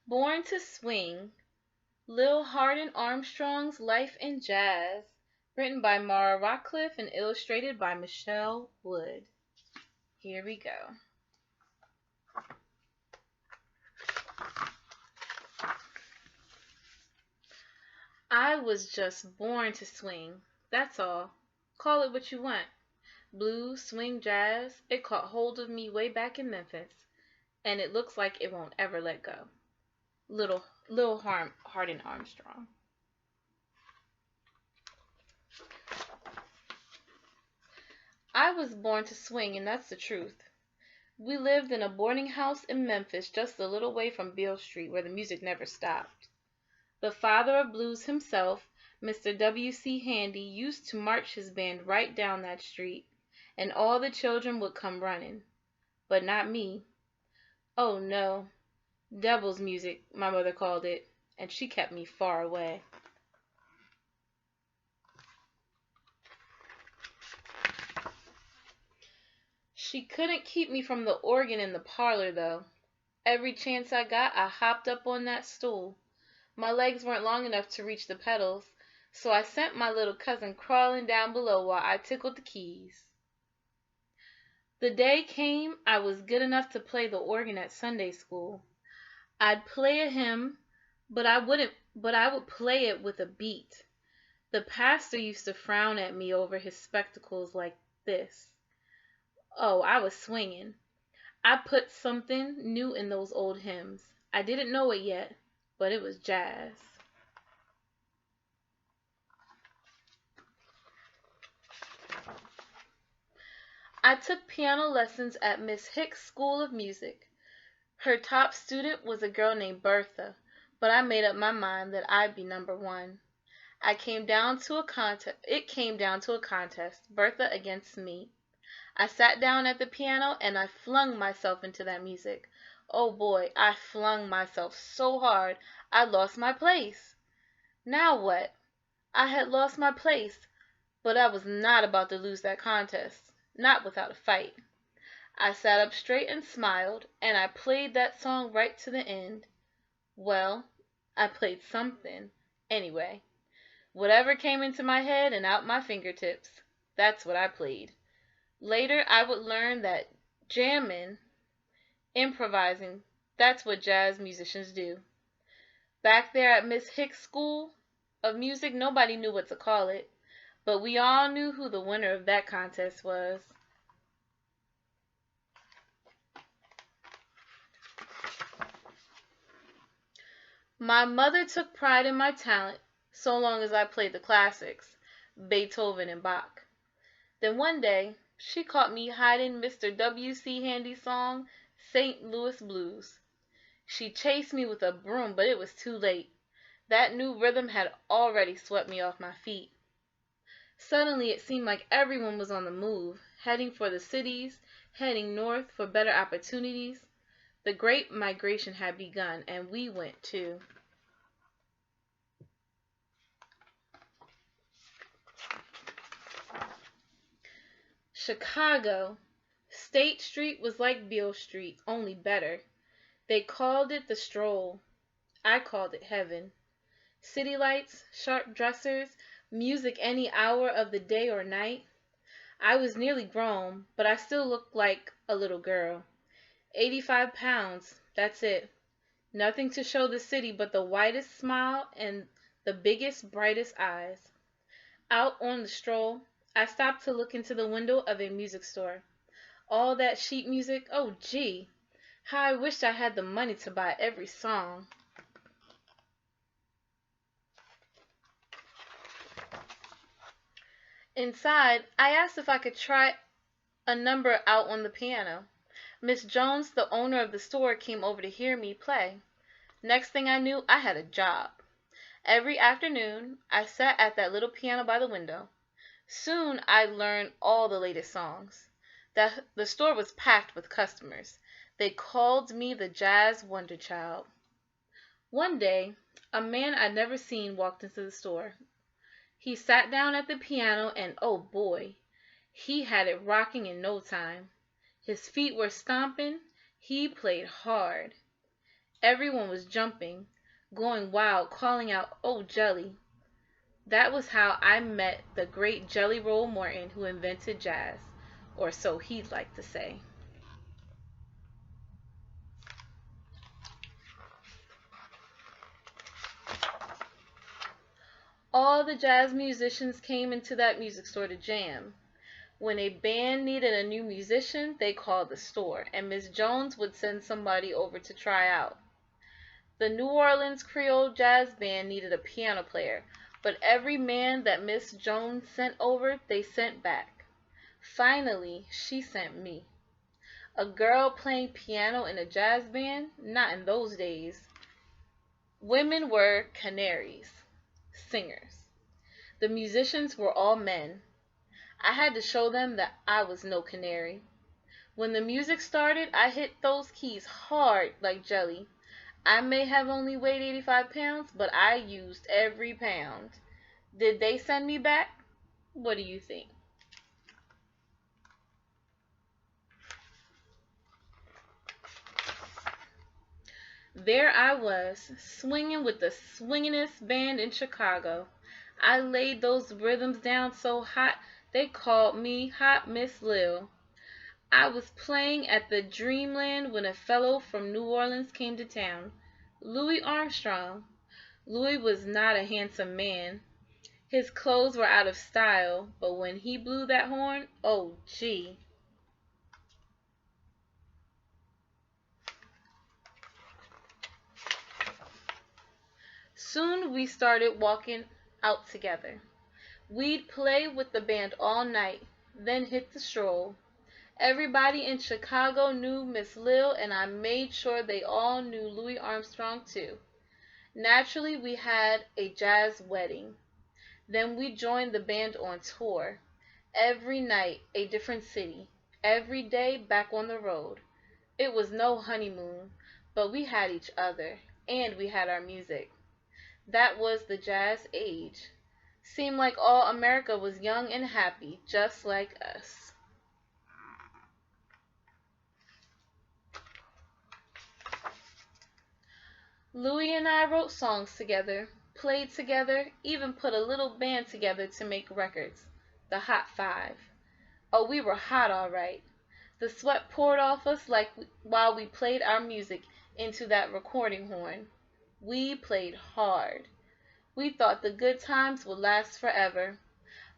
Born to Swing, Lil Hardin Armstrong's Life in Jazz, written by Mara Rockliff and illustrated by Michelle Wood. Here we go. I was just born to swing, that's all. Call it what you want. Blues, swing, jazz, it caught hold of me way back in Memphis, and it looks like it won't ever let go. Lil Hardin Armstrong. I was born to swing, and that's the truth. We lived in a boarding house in Memphis just a little way from Beale Street, where the music never stopped. The father of blues himself, Mr. W.C. Handy, used to march his band right down that street, and all the children would come running. But not me. Oh, no. Devil's music, my mother called it, and she kept me far away. She couldn't keep me from the organ in the parlor, though. Every chance I got, I hopped up on that stool. My legs weren't long enough to reach the pedals, so I sent my little cousin crawling down below while I tickled the keys. The day came I was good enough to play the organ at Sunday school. I'd play a hymn, but I would play it with a beat. The pastor used to frown at me over his spectacles like this. Oh, I was swinging. I put something new in those old hymns. I didn't know it yet, but it was jazz. I took piano lessons at Miss Hicks' School of Music. Her top student was a girl named Bertha, but I made up my mind that I'd be number one. It came down to a contest, Bertha against me. I sat down at the piano and I flung myself into that music. Oh boy, I flung myself so hard I lost my place. Now what? I had lost my place, but I was not about to lose that contest, not without a fight. I sat up straight and smiled, and I played that song right to the end. Well, I played something, anyway. Whatever came into my head and out my fingertips, that's what I played. Later, I would learn that jamming, improvising, that's what jazz musicians do. Back there at Miss Hicks' School of Music, nobody knew what to call it, but we all knew who the winner of that contest was. My mother took pride in my talent so long as I played the classics, Beethoven and Bach. Then one day, she caught me hiding Mr. W.C. Handy's song, St. Louis Blues. She chased me with a broom, but it was too late. That new rhythm had already swept me off my feet. Suddenly, it seemed like everyone was on the move, heading for the cities, heading north for better opportunities. The Great Migration had begun, and we went too. Chicago. State Street was like Beale Street, only better. They called it the stroll. I called it heaven. City lights, sharp dressers, music any hour of the day or night. I was nearly grown, but I still looked like a little girl. 85 pounds, that's it. Nothing to show the city but the widest smile and the biggest, brightest eyes. Out on the stroll, I stopped to look into the window of a music store. All that sheet music, oh gee, how I wished I had the money to buy every song. Inside, I asked if I could try a number out on the piano. Miss Jones, the owner of the store, came over to hear me play. Next thing I knew, I had a job. Every afternoon, I sat at that little piano by the window. Soon, I learned all the latest songs. The store was packed with customers. They called me the Jazz Wonder Child. One day, a man I'd never seen walked into the store. He sat down at the piano and, oh boy, he had it rocking in no time. His feet were stomping. He played hard. Everyone was jumping, going wild, calling out, "Oh, Jelly." That was how I met the great Jelly Roll Morton who invented jazz, or so he'd like to say. All the jazz musicians came into that music store to jam. When a band needed a new musician, they called the store, and Miss Jones would send somebody over to try out. The New Orleans Creole Jazz Band needed a piano player, but every man that Miss Jones sent over, they sent back. Finally, she sent me. A girl playing piano in a jazz band? Not in those days. Women were canaries, singers. The musicians were all men. I had to show them that I was no canary. When the music started, I hit those keys hard like jelly. I may have only weighed 85 pounds, but I used every pound. Did they send me back? What do you think? There I was, swinging with the swingin'est band in Chicago. I laid those rhythms down so hot they called me Hot Miss Lil. I was playing at the Dreamland when a fellow from New Orleans came to town, Louis Armstrong. Louis was not a handsome man. His clothes were out of style, but when he blew that horn, oh gee. Soon we started walking out together. We'd play with the band all night, then hit the stroll. Everybody in Chicago knew Miss Lil, and I made sure they all knew Louis Armstrong too. Naturally, we had a jazz wedding. Then we joined the band on tour. Every night, a different city. Every day, back on the road. It was no honeymoon, but we had each other, and we had our music. That was the jazz age. Seemed like all America was young and happy, just like us. Louis and I wrote songs together, played together, even put a little band together to make records. The Hot Five. Oh, we were hot all right. The sweat poured off us like while we played our music into that recording horn. We played hard. We thought the good times would last forever,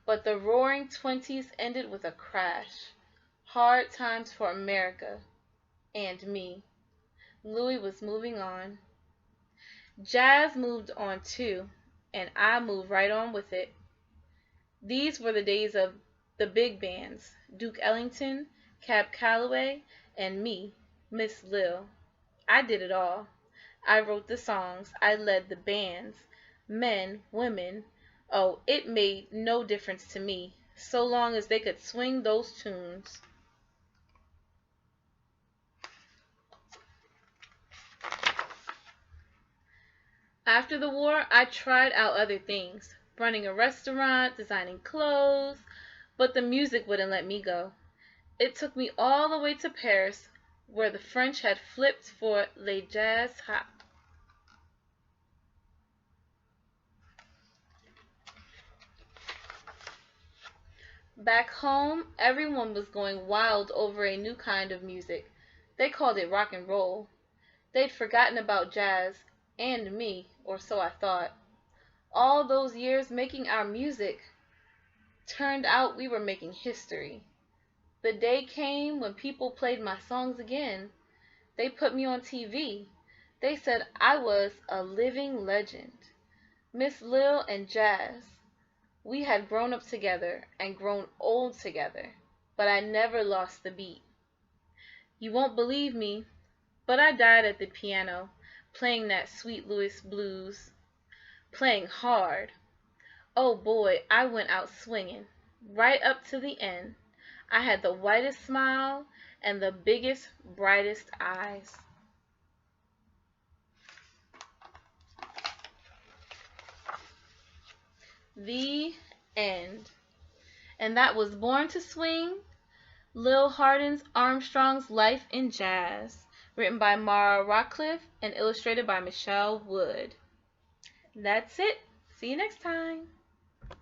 but the roaring 20s ended with a crash. Hard times for America and me. Louis was moving on. Jazz moved on too, and I moved right on with it. These were the days of the big bands, Duke Ellington, Cab Calloway, and me, Miss Lil. I did it all. I wrote the songs, I led the bands, men, women. Oh, it made no difference to me, so long as they could swing those tunes. After the war, I tried out other things, running a restaurant, designing clothes, but the music wouldn't let me go. It took me all the way to Paris, where the French had flipped for Le Jazz Hop. Back home, everyone was going wild over a new kind of music. They called it rock and roll. They'd forgotten about jazz, and me, or so I thought. All those years making our music, turned out we were making history. The day came when people played my songs again. They put me on TV. They said I was a living legend. Miss Lil and Jazz. We had grown up together and grown old together, but I never lost the beat. You won't believe me, but I died at the piano, playing that sweet Louis blues, playing hard. Oh boy, I went out swinging, right up to the end. I had the whitest smile and the biggest, brightest eyes. The end. And that was Born to Swing, Lil Hardin's Armstrong's Life in Jazz. written by Mara Rockliff and illustrated by Michelle Wood. That's it. See you next time.